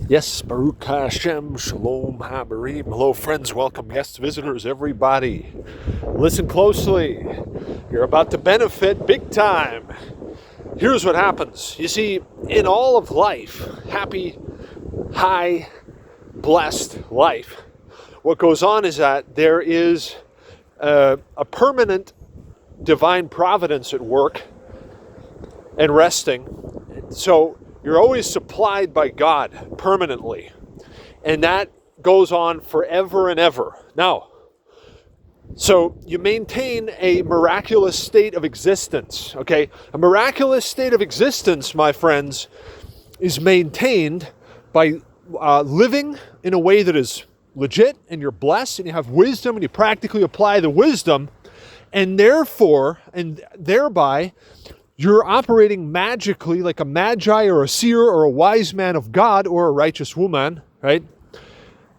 Yes, Baruch Hashem, Shalom Habarim. Hello, friends, welcome, guests, visitors, everybody. Listen closely. You're about to benefit big time. Here's what happens. You see, in all of life, happy, high, blessed life, what goes on is that there is a permanent divine providence at work and resting. So you're always supplied by God permanently. And that goes on forever and ever. Now, so you maintain a miraculous state of existence, okay? A miraculous state of existence, my friends, is maintained by living in a way that is legit, and you're blessed, and you have wisdom, and you practically apply the wisdom, and therefore, and thereby, you're operating magically like a magi or a seer or a wise man of God or a righteous woman, right?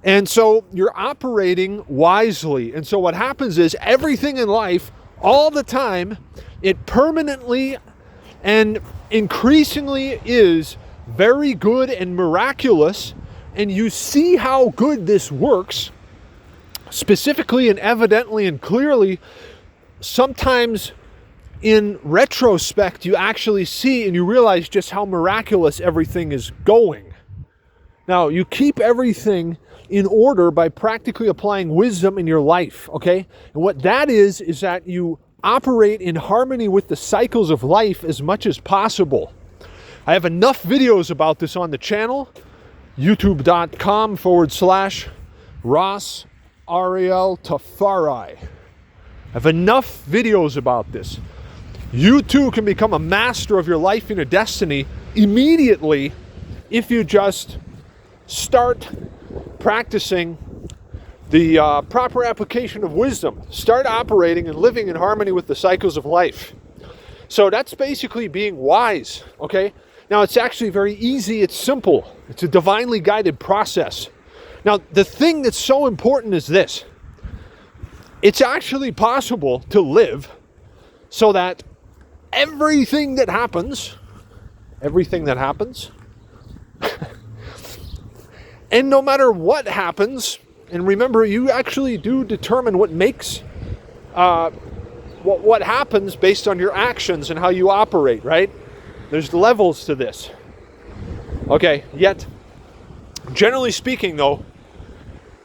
And so you're operating wisely. And so what happens is everything in life, all the time, it permanently and increasingly is very good and miraculous. And you see how good this works, specifically and evidently and clearly, sometimes in retrospect, you actually see and you realize just how miraculous everything is going. Now, you keep everything in order by practically applying wisdom in your life, okay? And what that is that you operate in harmony with the cycles of life as much as possible. I have enough videos about this on the channel, youtube.com/Ross Ariel Tafari. I have enough videos about this. You too can become a master of your life and your destiny immediately if you just start practicing the proper application of wisdom. Start operating and living in harmony with the cycles of life. So that's basically being wise, okay? Now, it's actually very easy. It's simple. It's a divinely guided process. Now, the thing that's so important is this. It's actually possible to live so that everything that happens, and no matter what happens, and remember, you actually do determine what makes, what happens based on your actions and how you operate, right? There's levels to this. Okay, yet, generally speaking though,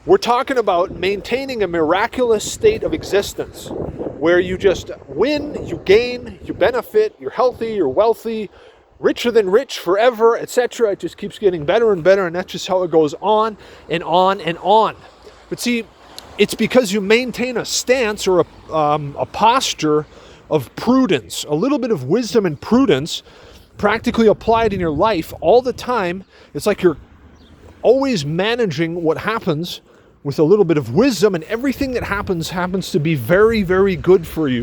we're talking about maintaining a miraculous state of existence where you just win, you gain, you benefit, you're healthy, you're wealthy, richer than rich forever, etc. It just keeps getting better and better, and that's just how it goes on and on and on. But see, it's because you maintain a stance or a posture of prudence, a little bit of wisdom and prudence practically applied in your life all the time. It's like you're always managing what happens with a little bit of wisdom, and everything that happens to be very, very good for you.